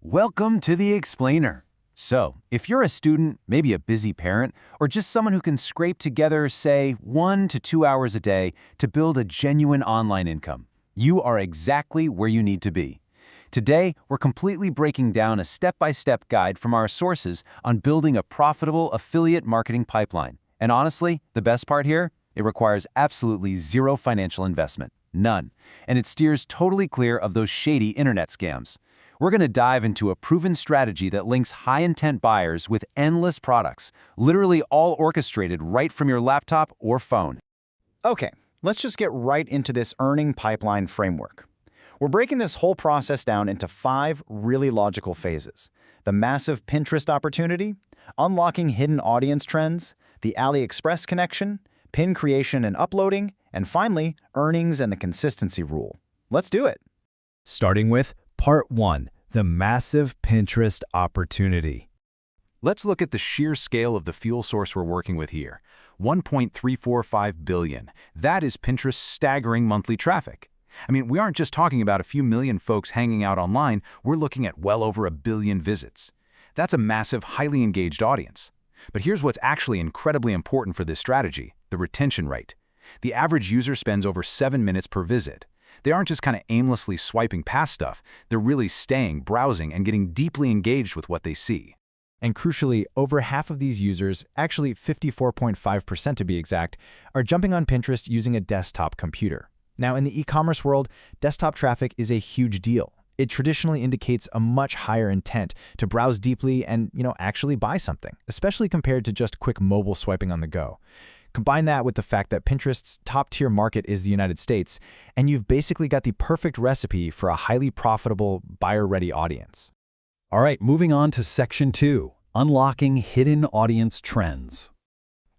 Welcome to The Explainer. So, if you're a student, maybe a busy parent, or just someone who can scrape together, say, 1 to 2 hours a day to build a genuine online income, you are exactly where you need to be. Today, we're completely breaking down a step-by-step guide from our sources on building a profitable affiliate marketing pipeline. And honestly, the best part here? It requires absolutely zero financial investment. None. And it steers totally clear of those shady internet scams. We're going to dive into a proven strategy that links high-intent buyers with endless products, literally all orchestrated right from your laptop or phone. Okay, let's just get right into this earning pipeline framework. We're breaking this whole process down into 5 really logical phases: the massive Pinterest opportunity, unlocking hidden audience trends, the AliExpress connection, pin creation and uploading, and finally, earnings and the consistency rule. Let's do it. Starting with Part 1, the massive Pinterest opportunity. Let's look at the sheer scale of the fuel source we're working with here. 1.345 billion. That is Pinterest's staggering monthly traffic. I mean, we aren't just talking about a few million folks hanging out online, we're looking at well over 1 billion visits. That's a massive, highly engaged audience. But here's what's actually incredibly important for this strategy: the retention rate. The average user spends over 7 minutes per visit. They aren't just kind of aimlessly swiping past stuff, they're really staying, browsing, and getting deeply engaged with what they see. And crucially, over half of these users, actually 54.5% to be exact, are jumping on Pinterest using a desktop computer. Now, in the e-commerce world, desktop traffic is a huge deal. It traditionally indicates a much higher intent to browse deeply and, actually buy something, especially compared to just quick mobile swiping on the go. Combine that with the fact that Pinterest's top-tier market is the United States, and you've basically got the perfect recipe for a highly profitable, buyer-ready audience. All right, moving on to Section 2, unlocking hidden audience trends.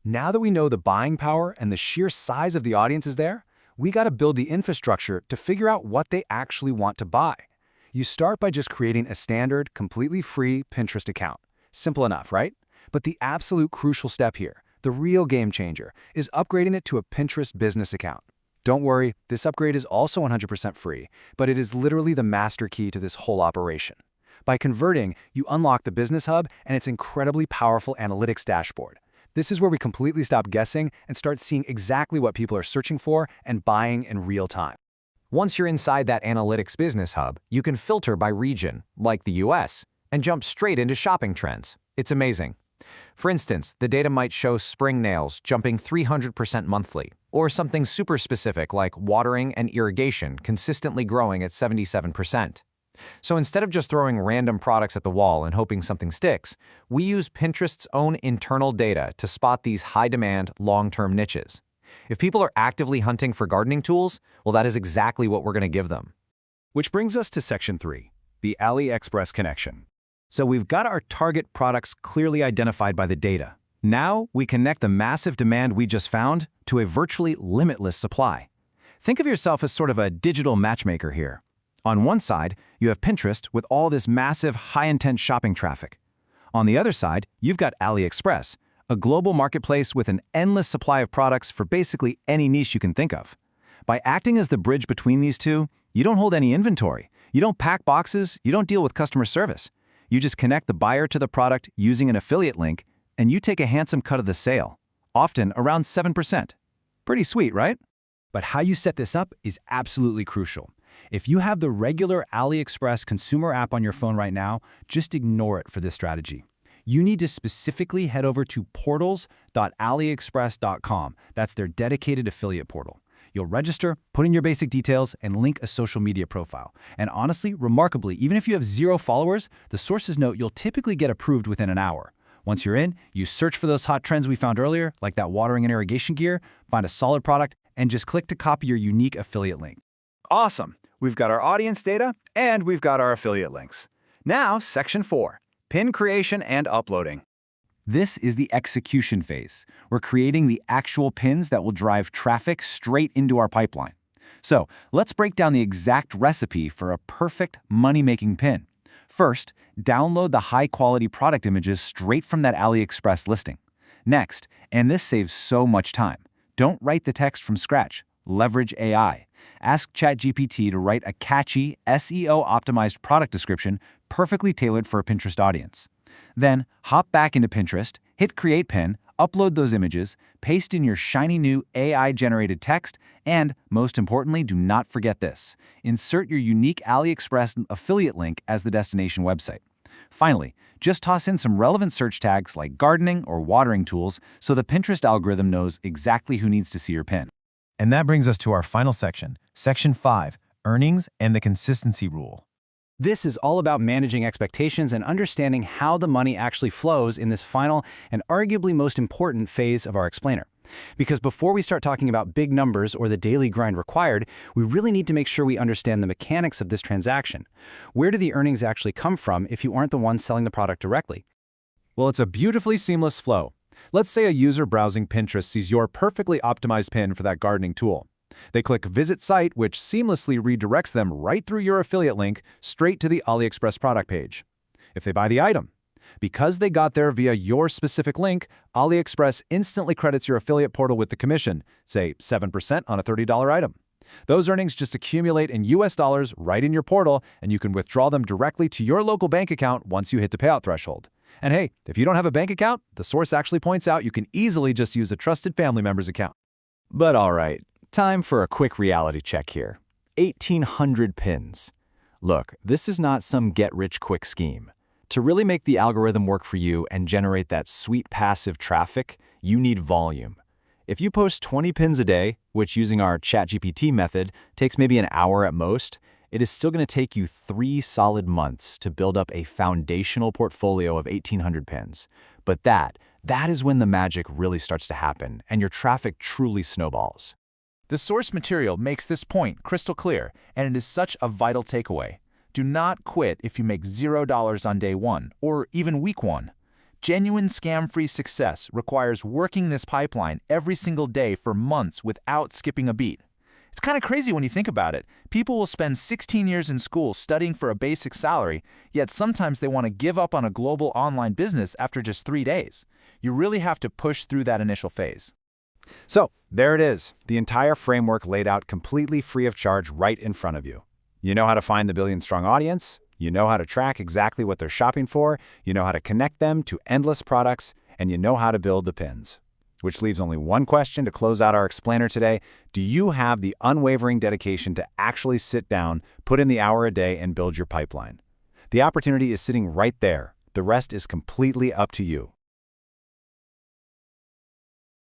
Now that we know the buying power and the sheer size of the audience is there, we got to build the infrastructure to figure out what they actually want to buy. You start by just creating a standard, completely free Pinterest account. Simple enough, right? But the absolute crucial step here, the real game changer, is upgrading it to a Pinterest business account. Don't worry, this upgrade is also 100% free, but it is literally the master key to this whole operation. By converting, you unlock the Business Hub and its incredibly powerful analytics dashboard. This is where we completely stop guessing and start seeing exactly what people are searching for and buying in real time. Once you're inside that Analytics Business Hub, you can filter by region, like the US, and jump straight into shopping trends. It's amazing. For instance, the data might show spring nails jumping 300% monthly, or something super specific like watering and irrigation consistently growing at 77%. So instead of just throwing random products at the wall and hoping something sticks, we use Pinterest's own internal data to spot these high-demand, long-term niches. If people are actively hunting for gardening tools, well, that is exactly what we're going to give them. Which brings us to Section 3, the AliExpress connection. So we've got our target products clearly identified by the data. Now we connect the massive demand we just found to a virtually limitless supply. Think of yourself as sort of a digital matchmaker here. On one side, you have Pinterest with all this massive, high-intent shopping traffic. On the other side, you've got AliExpress, a global marketplace with an endless supply of products for basically any niche you can think of. By acting as the bridge between these two, you don't hold any inventory, you don't pack boxes, you don't deal with customer service. You just connect the buyer to the product using an affiliate link, and you take a handsome cut of the sale, often around 7%. Pretty sweet, right? But how you set this up is absolutely crucial. If you have the regular AliExpress consumer app on your phone right now, just ignore it for this strategy. You need to specifically head over to portals.aliexpress.com. That's their dedicated affiliate portal. You'll register, put in your basic details, and link a social media profile. And honestly, remarkably, even if you have 0 followers, the sources note you'll typically get approved within an hour. Once you're in, you search for those hot trends we found earlier, like that watering and irrigation gear, find a solid product, and just click to copy your unique affiliate link. Awesome! We've got our audience data, and we've got our affiliate links. Now, Section 4, pin creation and uploading. This is the execution phase. We're creating the actual pins that will drive traffic straight into our pipeline. So, let's break down the exact recipe for a perfect money-making pin. First, download the high-quality product images straight from that AliExpress listing. Next, and this saves so much time, don't write the text from scratch. Leverage AI. Ask ChatGPT to write a catchy, SEO-optimized product description perfectly tailored for a Pinterest audience. Then, hop back into Pinterest, hit Create Pin, upload those images, paste in your shiny new AI-generated text, and, most importantly, do not forget this: insert your unique AliExpress affiliate link as the destination website. Finally, just toss in some relevant search tags like gardening or watering tools so the Pinterest algorithm knows exactly who needs to see your pin. And that brings us to our final section, Section 5, Earnings and the Consistency Rule. This is all about managing expectations and understanding how the money actually flows in this final and arguably most important phase of our explainer. Because before we start talking about big numbers or the daily grind required, we really need to make sure we understand the mechanics of this transaction. Where do the earnings actually come from if you aren't the one selling the product directly? Well, it's a beautifully seamless flow. Let's say a user browsing Pinterest sees your perfectly optimized pin for that gardening tool. They click Visit Site, which seamlessly redirects them right through your affiliate link straight to the AliExpress product page. If they buy the item, because they got there via your specific link, AliExpress instantly credits your affiliate portal with the commission, say 7% on a $30 item. Those earnings just accumulate in US dollars right in your portal, and you can withdraw them directly to your local bank account once you hit the payout threshold. And hey, if you don't have a bank account, the source actually points out you can easily just use a trusted family member's account. But all right, time for a quick reality check here. 1,800 pins. Look, this is not some get-rich-quick scheme. To really make the algorithm work for you and generate that sweet passive traffic, you need volume. If you post 20 pins a day, which using our ChatGPT method takes maybe an hour at most, it is still going to take you 3 solid months to build up a foundational portfolio of 1,800 pins. But that is when the magic really starts to happen and your traffic truly snowballs. The source material makes this point crystal clear, and it is such a vital takeaway. Do not quit if you make $0 on day 1, or even week 1. Genuine scam-free success requires working this pipeline every single day for months without skipping a beat. It's kind of crazy when you think about it. People will spend 16 years in school studying for a basic salary, yet sometimes they want to give up on a global online business after just 3 days. You really have to push through that initial phase. So, there it is, the entire framework laid out completely free of charge right in front of you. You know how to find the billion-strong audience, you know how to track exactly what they're shopping for, you know how to connect them to endless products, and you know how to build the pins. Which leaves only one question to close out our explainer today. Do you have the unwavering dedication to actually sit down, put in the hour a day, and build your pipeline? The opportunity is sitting right there. The rest is completely up to you.